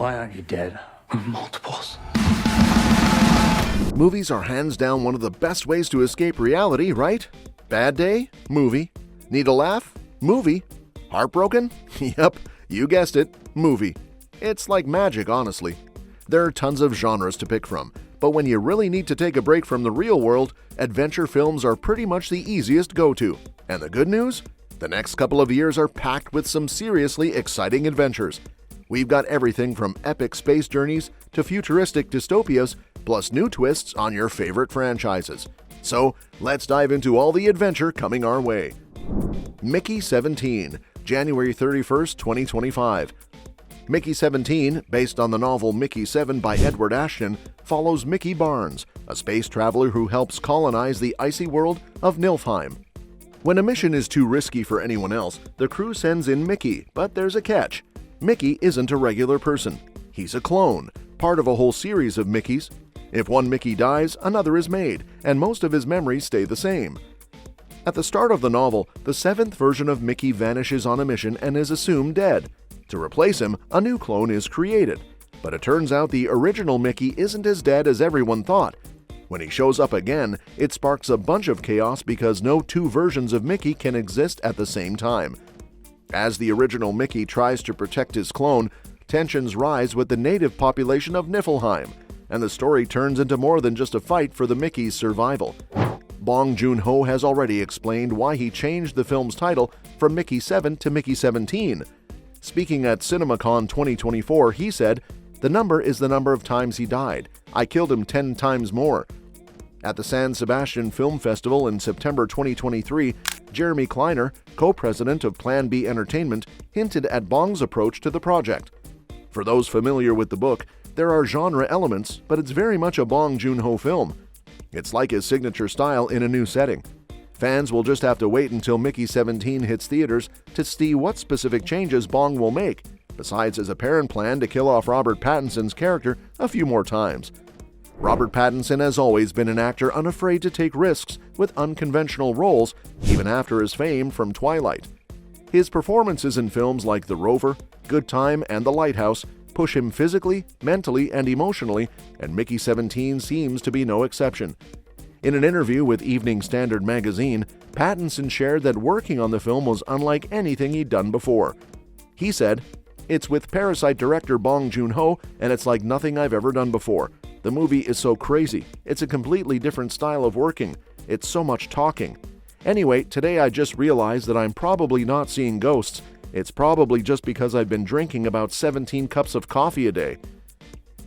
Why aren't you dead? Multiples. Movies are hands down one of the best ways to escape reality, right? Bad day? Movie. Need a laugh? Movie. Heartbroken? Yep, you guessed it, movie. It's like magic, honestly. There are tons of genres to pick from, but when you really need to take a break from the real world, adventure films are pretty much the easiest go-to. And the good news? The next couple of years are packed with some seriously exciting adventures. We've got everything from epic space journeys to futuristic dystopias, plus new twists on your favorite franchises. So, let's dive into all the adventure coming our way. Mickey 17, January 31st, 2025. Mickey 17, based on the novel Mickey 7 by Edward Ashton, follows Mickey Barnes, a space traveler who helps colonize the icy world of Niflheim. When a mission is too risky for anyone else, the crew sends in Mickey, but there's a catch. Mickey isn't a regular person. He's a clone, part of a whole series of Mickeys. If one Mickey dies, another is made, and most of his memories stay the same. At the start of the novel, the seventh version of Mickey vanishes on a mission and is assumed dead. To replace him, a new clone is created. But it turns out the original Mickey isn't as dead as everyone thought. When he shows up again, it sparks a bunch of chaos because no two versions of Mickey can exist at the same time. As the original Mickey tries to protect his clone, tensions rise with the native population of Niflheim, and the story turns into more than just a fight for the Mickey's survival. Bong Joon-ho has already explained why he changed the film's title from Mickey 7 to Mickey 17. Speaking at CinemaCon 2024, he said, "The number is the number of times he died. I killed him 10 times more." At the San Sebastian Film Festival in September 2023, Jeremy Kleiner, co-president of Plan B Entertainment, hinted at Bong's approach to the project. For those familiar with the book, there are genre elements, but it's very much a Bong Joon-ho film. It's like his signature style in a new setting. Fans will just have to wait until Mickey 17 hits theaters to see what specific changes Bong will make, besides his apparent plan to kill off Robert Pattinson's character a few more times. Robert Pattinson has always been an actor unafraid to take risks with unconventional roles, even after his fame from Twilight. His performances in films like The Rover, Good Time, and The Lighthouse push him physically, mentally, and emotionally, and Mickey 17 seems to be no exception. In an interview with Evening Standard magazine, Pattinson shared that working on the film was unlike anything he'd done before. He said, "It's with Parasite director Bong Joon-ho, and it's like nothing I've ever done before. The movie is so crazy. It's a completely different style of working. It's so much talking. Anyway, today I just realized that I'm probably not seeing ghosts. It's probably just because I've been drinking about 17 cups of coffee a day."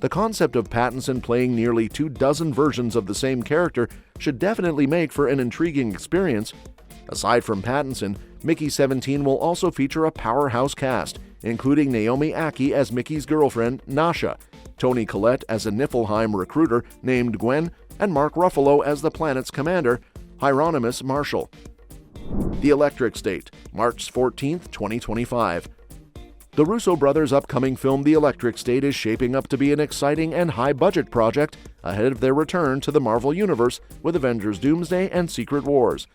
The concept of Pattinson playing nearly 24 versions of the same character should definitely make for an intriguing experience. Aside from Pattinson, Mickey 17 will also feature a powerhouse cast, including Naomi Ackie as Mickey's girlfriend, Nasha, Toni Collette as a Niflheim recruiter named Gwen, and Mark Ruffalo as the planet's commander, Hieronymus Marshall. The Electric State, March 14, 2025. The Russo brothers' upcoming film The Electric State is shaping up to be an exciting and high-budget project ahead of their return to the Marvel Universe with Avengers Doomsday and Secret Wars.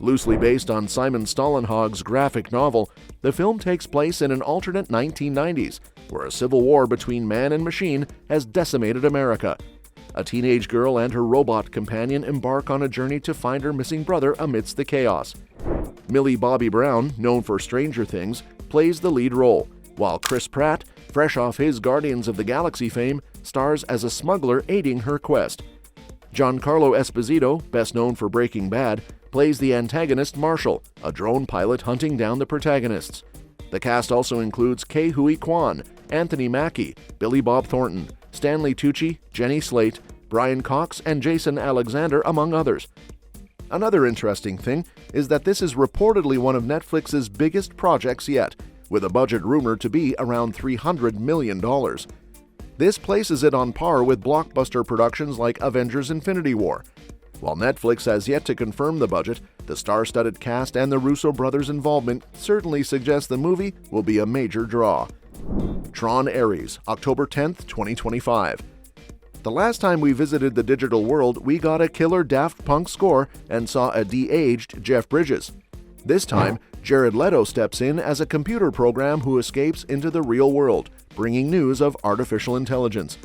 Loosely based on Simon Stålenhag's graphic novel, the film takes place in an alternate 1990s, where a civil war between man and machine has decimated America. A teenage girl and her robot companion embark on a journey to find her missing brother amidst the chaos. Millie Bobby Brown, known for Stranger Things, plays the lead role, while Chris Pratt, fresh off his Guardians of the Galaxy fame, stars as a smuggler aiding her quest. Giancarlo Esposito, best known for Breaking Bad, plays the antagonist Marshall, a drone pilot hunting down the protagonists. The cast also includes Ke Huy Quan, Anthony Mackie, Billy Bob Thornton, Stanley Tucci, Jenny Slate, Brian Cox, and Jason Alexander, among others. Another interesting thing is that this is reportedly one of Netflix's biggest projects yet, with a budget rumored to be around $300 million. This places it on par with blockbuster productions like Avengers: Infinity War. While Netflix has yet to confirm the budget, the star-studded cast and the Russo brothers' involvement certainly suggests the movie will be a major draw. Tron Ares, October 10, 2025. The last time we visited the digital world, we got a killer Daft Punk score and saw a de-aged Jeff Bridges. This time, Jared Leto steps in as a computer program who escapes into the real world bringing news of artificial intelligence.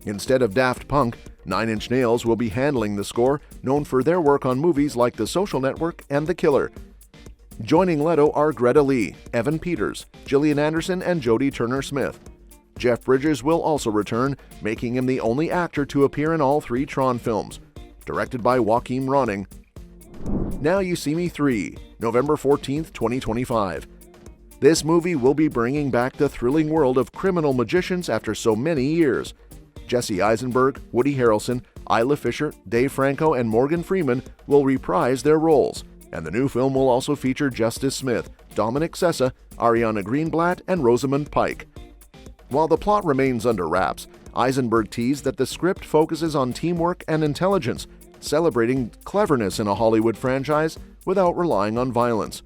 Instead of Daft Punk, Nine Inch Nails will be handling the score, known for their work on movies like The Social Network and The Killer. Joining Leto are Greta Lee, Evan Peters, Gillian Anderson, and Jodie Turner-Smith. Jeff Bridges will also return, making him the only actor to appear in all 3 Tron films. Directed by Joachim Ronning. Now You See Me 3, November 14, 2025. This movie will be bringing back the thrilling world of criminal magicians after so many years. Jesse Eisenberg, Woody Harrelson, Isla Fisher, Dave Franco, and Morgan Freeman will reprise their roles, and the new film will also feature Justice Smith, Dominic Sessa, Ariana Greenblatt, and Rosamund Pike. While the plot remains under wraps, Eisenberg teased that the script focuses on teamwork and intelligence, celebrating cleverness in a Hollywood franchise without relying on violence.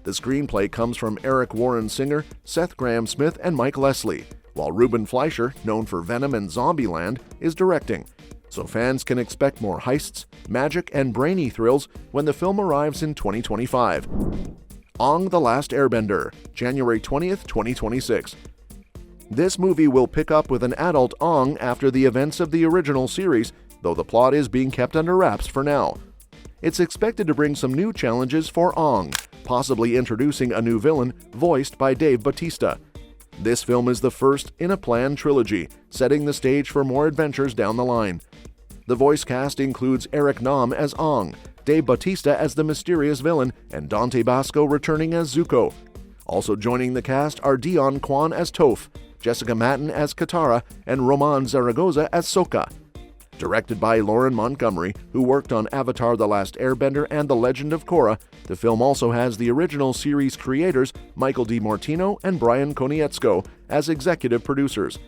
The screenplay comes from Eric Warren Singer, Seth Grahame-Smith, and Mike Leslie, while Ruben Fleischer, known for Venom and Zombieland, is directing. So fans can expect more heists, magic, and brainy thrills when the film arrives in 2025. Aang the Last Airbender, January 20th, 2026. This movie will pick up with an adult Aang after the events of the original series, though the plot is being kept under wraps for now. It's expected to bring some new challenges for Aang, possibly introducing a new villain voiced by Dave Bautista. This film is the first in a planned trilogy, setting the stage for more adventures down the line. The voice cast includes Eric Nam as Aang, Dave Bautista as the mysterious villain, and Dante Basco returning as Zuko. Also joining the cast are Dion Kwan as Toph, Jessica Matten as Katara, and Roman Zaragoza as Sokka. Directed by Lauren Montgomery, who worked on Avatar: The Last Airbender and The Legend of Korra, the film also has the original series creators Michael DiMartino and Brian Konietzko as executive producers.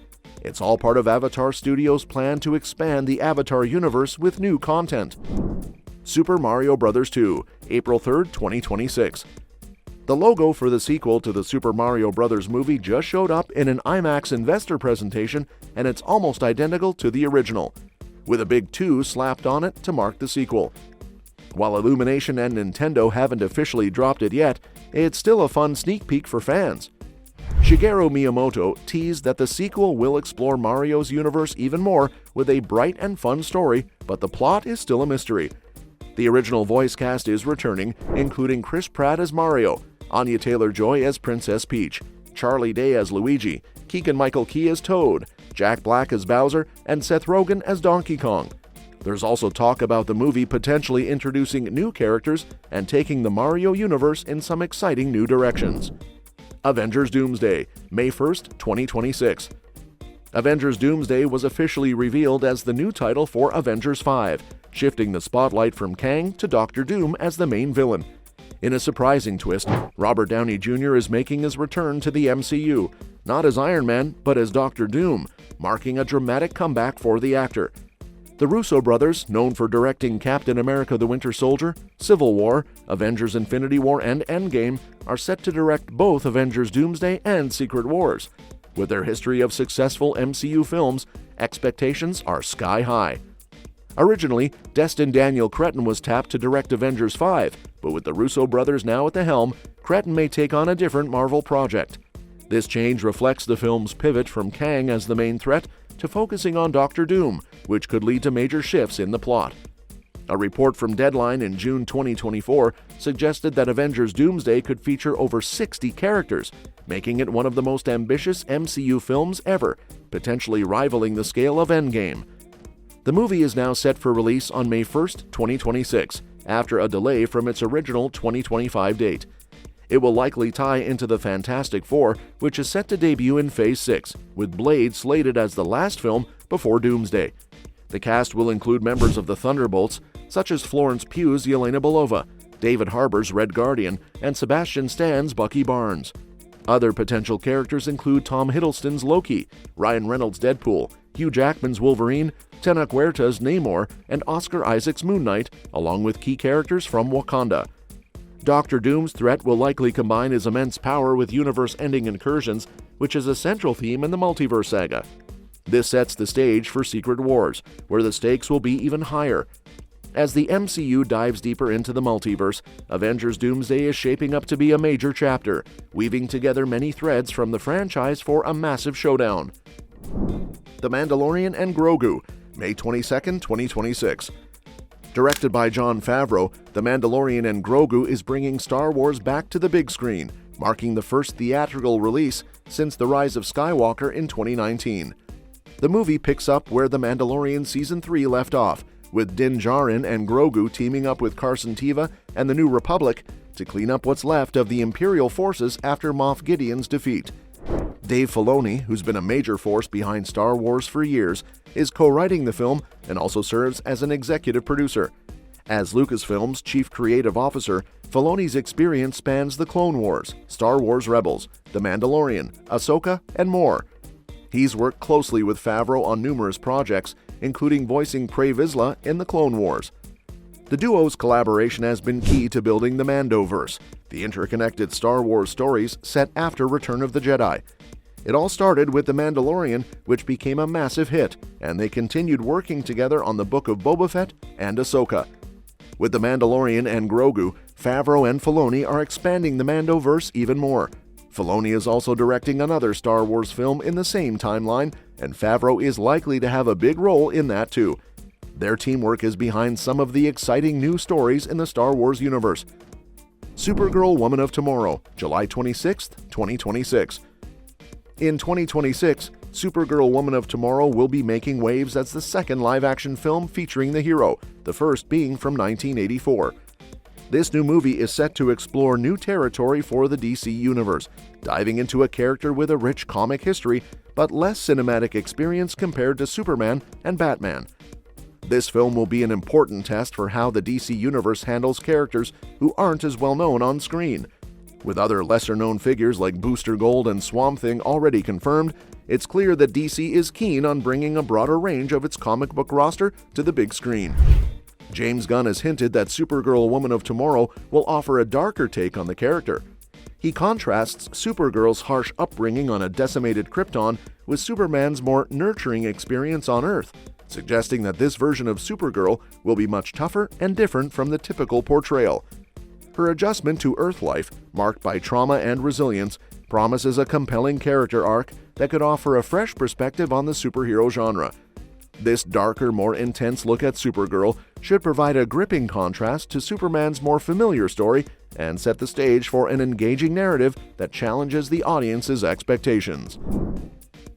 It's all part of Avatar Studios' plan to expand the Avatar universe with new content. Super Mario Bros. 2, April 3, 2026. The logo for the sequel to the Super Mario Bros. Movie just showed up in an IMAX investor presentation, and it's almost identical to the original, with a big 2 slapped on it to mark the sequel. While Illumination and Nintendo haven't officially dropped it yet, it's still a fun sneak peek for fans. Shigeru Miyamoto teased that the sequel will explore Mario's universe even more with a bright and fun story, but the plot is still a mystery. The original voice cast is returning, including Chris Pratt as Mario, Anya Taylor-Joy as Princess Peach, Charlie Day as Luigi, Keegan-Michael Key as Toad, Jack Black as Bowser, and Seth Rogen as Donkey Kong. There's also talk about the movie potentially introducing new characters and taking the Mario universe in some exciting new directions. Avengers Doomsday, May 1st, 2026. Avengers Doomsday was officially revealed as the new title for Avengers 5, shifting the spotlight from Kang to Doctor Doom as the main villain. In a surprising twist, Robert Downey Jr. is making his return to the MCU, not as Iron Man, but as Doctor Doom, marking a dramatic comeback for the actor. The Russo brothers, known for directing Captain America: The Winter Soldier, Civil War, Avengers: Infinity War, and Endgame, are set to direct both Avengers Doomsday and Secret Wars. With their history of successful MCU films, expectations are sky high. Originally, Destin Daniel Cretton was tapped to direct Avengers 5, but with the Russo brothers now at the helm, Cretton may take on a different Marvel project. This change reflects the film's pivot from Kang as the main threat to focusing on Doctor Doom, which could lead to major shifts in the plot. A report from Deadline in June 2024 suggested that Avengers Doomsday could feature over 60 characters, making it one of the most ambitious MCU films ever, potentially rivaling the scale of Endgame. The movie is now set for release on May 1st, 2026, after a delay from its original 2025 date. It will likely tie into the Fantastic Four, which is set to debut in Phase 6, with Blade slated as the last film before Doomsday. The cast will include members of the Thunderbolts, such as Florence Pugh's Yelena Belova, David Harbour's Red Guardian, and Sebastian Stan's Bucky Barnes. Other potential characters include Tom Hiddleston's Loki, Ryan Reynolds' Deadpool, Hugh Jackman's Wolverine, Tena Huerta's Namor, and Oscar Isaac's Moon Knight, along with key characters from Wakanda. Doctor Doom's threat will likely combine his immense power with universe-ending incursions, which is a central theme in the multiverse saga. This sets the stage for Secret Wars, where the stakes will be even higher. As the MCU dives deeper into the multiverse, Avengers Doomsday is shaping up to be a major chapter, weaving together many threads from the franchise for a massive showdown. The Mandalorian and Grogu, May 22, 2026. Directed by Jon Favreau, The Mandalorian and Grogu is bringing Star Wars back to the big screen, marking the first theatrical release since The Rise of Skywalker in 2019. The movie picks up where The Mandalorian Season 3 left off, with Din Djarin and Grogu teaming up with Carson Teva and the New Republic to clean up what's left of the Imperial forces after Moff Gideon's defeat. Dave Filoni, who's been a major force behind Star Wars for years, is co-writing the film and also serves as an executive producer. As Lucasfilm's chief creative officer, Filoni's experience spans the Clone Wars, Star Wars Rebels, The Mandalorian, Ahsoka, and more. He's worked closely with Favreau on numerous projects, including voicing Pre Vizsla in the Clone Wars. The duo's collaboration has been key to building the Mandoverse, the interconnected Star Wars stories set after Return of the Jedi. It all started with The Mandalorian, which became a massive hit, and they continued working together on the Book of Boba Fett and Ahsoka. With The Mandalorian and Grogu, Favreau and Filoni are expanding the Mandoverse even more. Filoni is also directing another Star Wars film in the same timeline, and Favreau is likely to have a big role in that too. Their teamwork is behind some of the exciting new stories in the Star Wars universe. Supergirl Woman of Tomorrow, July 26, 2026. In 2026, Supergirl Woman of Tomorrow will be making waves as the second live-action film featuring the hero, the first being from 1984. This new movie is set to explore new territory for the DC Universe, diving into a character with a rich comic history but less cinematic experience compared to Superman and Batman. This film will be an important test for how the DC Universe handles characters who aren't as well known on screen. With other lesser-known figures like Booster Gold and Swamp Thing already confirmed, it's clear that DC is keen on bringing a broader range of its comic book roster to the big screen. James Gunn has hinted that Supergirl Woman of Tomorrow will offer a darker take on the character. He contrasts Supergirl's harsh upbringing on a decimated Krypton with Superman's more nurturing experience on Earth, suggesting that this version of Supergirl will be much tougher and different from the typical portrayal. Her adjustment to Earth life, marked by trauma and resilience, promises a compelling character arc that could offer a fresh perspective on the superhero genre. This darker, more intense look at Supergirl should provide a gripping contrast to Superman's more familiar story and set the stage for an engaging narrative that challenges the audience's expectations.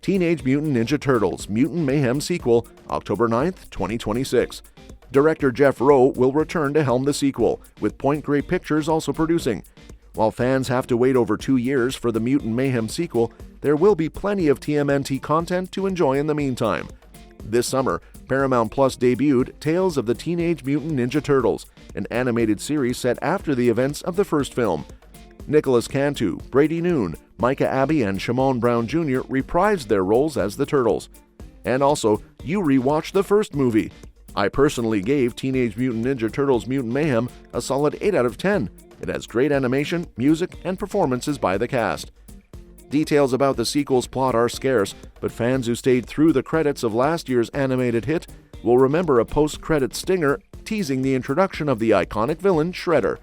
Teenage Mutant Ninja Turtles Mutant Mayhem sequel, October 9, 2026. Director Jeff Rowe will return to helm the sequel, with Point Grey Pictures also producing. While fans have to wait over 2 years for the Mutant Mayhem sequel, there will be plenty of TMNT content to enjoy in the meantime. This summer, Paramount Plus debuted Tales of the Teenage Mutant Ninja Turtles, an animated series set after the events of the first film. Nicholas Cantu, Brady Noon, Micah Abbey, and Shimon Brown Jr. reprised their roles as the Turtles. And also, you rewatched the first movie. I personally gave Teenage Mutant Ninja Turtles Mutant Mayhem a solid 8 out of 10. It has great animation, music, and performances by the cast. Details about the sequel's plot are scarce, but fans who stayed through the credits of last year's animated hit will remember a post-credit stinger teasing the introduction of the iconic villain Shredder.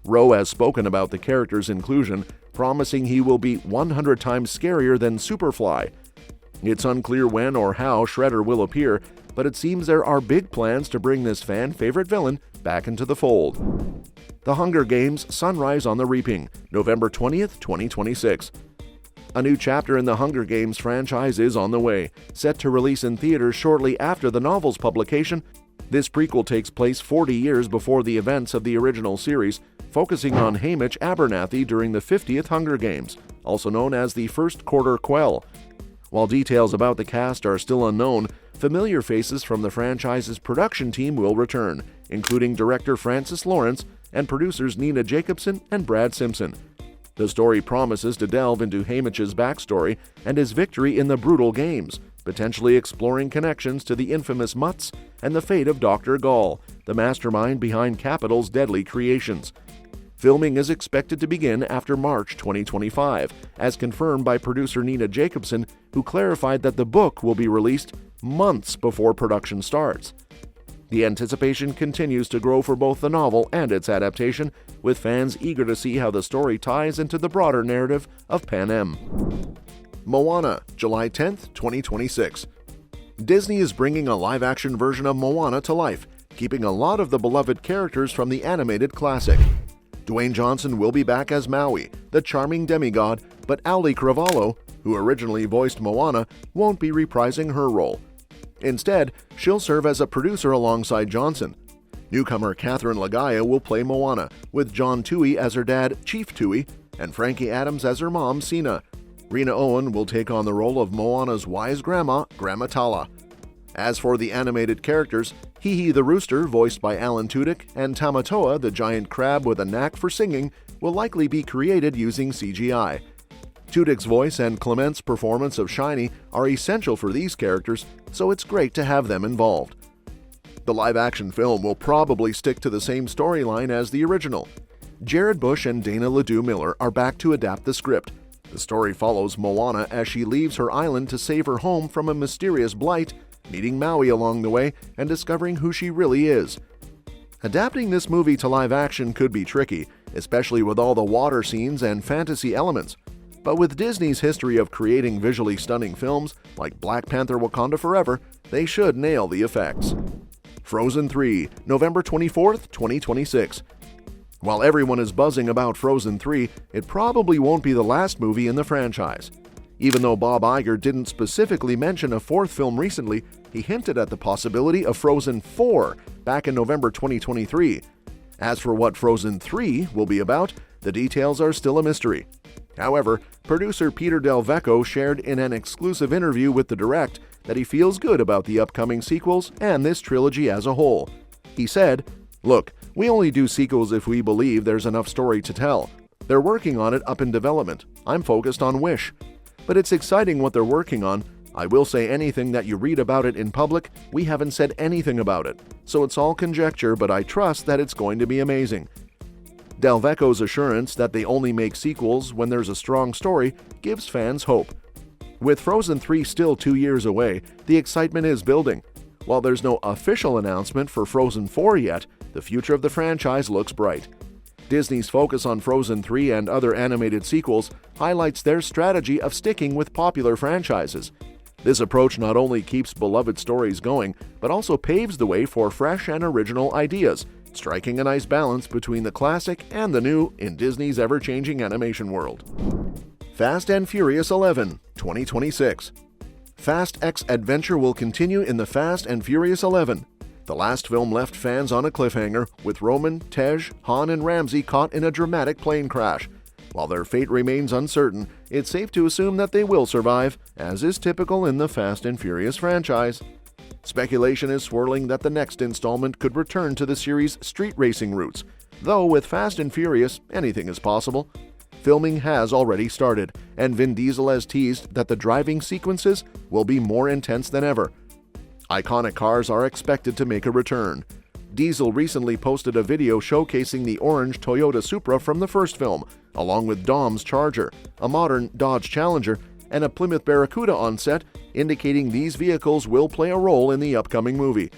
Rowe has spoken about the character's inclusion, promising he will be 100 times scarier than Superfly. It's unclear when or how Shredder will appear, but it seems there are big plans to bring this fan-favorite villain back into the fold. The Hunger Games: Sunrise on the Reaping, November 20th, 2026. A new chapter in the Hunger Games franchise is on the way. Set to release in theaters shortly after the novel's publication, this prequel takes place 40 years before the events of the original series, focusing on Haymitch Abernathy during the 50th Hunger Games, also known as the First Quarter Quell. While details about the cast are still unknown, familiar faces from the franchise's production team will return, including director Francis Lawrence and producers Nina Jacobson and Brad Simpson. The story promises to delve into Haymitch's backstory and his victory in the brutal games, potentially exploring connections to the infamous Mutts and the fate of Dr. Gall, the mastermind behind Capitol's deadly creations. Filming is expected to begin after March 2025, as confirmed by producer Nina Jacobson, who clarified that the book will be released months before production starts. The anticipation continues to grow for both the novel and its adaptation, with fans eager to see how the story ties into the broader narrative of Panem. Moana, July 10, 2026. Disney is bringing a live-action version of Moana to life, keeping a lot of the beloved characters from the animated classic. Dwayne Johnson will be back as Maui, the charming demigod, but Ali Cravalho, who originally voiced Moana, won't be reprising her role. Instead, she'll serve as a producer alongside Johnson. Newcomer Catherine Lagaya will play Moana, with John Tui as her dad, Chief Tui, and Frankie Adams as her mom, Sina. Rena Owen will take on the role of Moana's wise grandma, Grandma Tala. As for the animated characters, Hihi the Rooster, voiced by Alan Tudyk, and Tamatoa, the giant crab with a knack for singing, will likely be created using CGI. Tudyk's voice and Clement's performance of Shiny are essential for these characters, so it's great to have them involved. The live-action film will probably stick to the same storyline as the original. Jared Bush and Dana Ledoux Miller are back to adapt the script. The story follows Moana as she leaves her island to save her home from a mysterious blight, meeting Maui along the way and discovering who she really is. Adapting this movie to live action could be tricky, especially with all the water scenes and fantasy elements. But with Disney's history of creating visually stunning films, like Black Panther: Wakanda Forever, they should nail the effects. Frozen 3, November 24, 2026. While everyone is buzzing about Frozen 3, it probably won't be the last movie in the franchise. Even though Bob Iger didn't specifically mention a fourth film recently, he hinted at the possibility of Frozen 4 back in November 2023. As for what Frozen 3 will be about, the details are still a mystery. However, producer Peter Del Vecchio shared in an exclusive interview with The Direct that he feels good about the upcoming sequels and this trilogy as a whole. He said, "Look, we only do sequels if we believe there's enough story to tell. They're working on it up in development. I'm focused on Wish. But it's exciting what they're working on. I will say anything that you read about it in public, we haven't said anything about it. So it's all conjecture, but I trust that it's going to be amazing." Del Vecchio's assurance that they only make sequels when there's a strong story gives fans hope. With Frozen 3 still 2 years away, the excitement is building. While there's no official announcement for Frozen 4 yet, the future of the franchise looks bright. Disney's focus on Frozen 3 and other animated sequels highlights their strategy of sticking with popular franchises. This approach not only keeps beloved stories going, but also paves the way for fresh and original ideas, striking a nice balance between the classic and the new in Disney's ever-changing animation world. Fast and Furious 11, 2026. Fast X adventure will continue in the Fast and Furious 11. The last film left fans on a cliffhanger, with Roman, Tej, Han, and Ramsey caught in a dramatic plane crash. While their fate remains uncertain, it's safe to assume that they will survive, as is typical in the Fast and Furious franchise. Speculation is swirling that the next installment could return to the series' street racing roots, though with Fast and Furious, anything is possible. Filming has already started, and Vin Diesel has teased that the driving sequences will be more intense than ever. Iconic cars are expected to make a return. Diesel recently posted a video showcasing the orange Toyota Supra from the first film, along with Dom's Charger, a modern Dodge Challenger, and a Plymouth Barracuda on set, indicating these vehicles will play a role in the upcoming movie.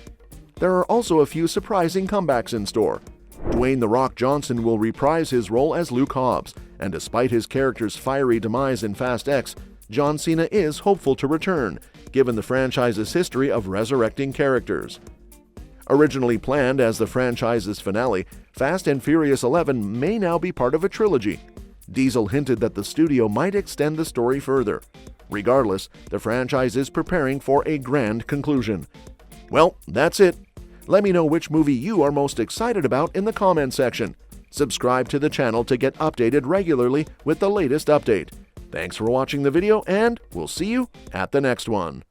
There are also a few surprising comebacks in store. Dwayne "The Rock" Johnson will reprise his role as Luke Hobbs, and despite his character's fiery demise in Fast X, John Cena is hopeful to return, given the franchise's history of resurrecting characters. Originally planned as the franchise's finale, Fast and Furious 11 may now be part of a trilogy. Diesel hinted that the studio might extend the story further. Regardless, the franchise is preparing for a grand conclusion. Well, that's it. Let me know which movie you are most excited about in the comment section. Subscribe to the channel to get updated regularly with the latest update. Thanks for watching the video, and we'll see you at the next one.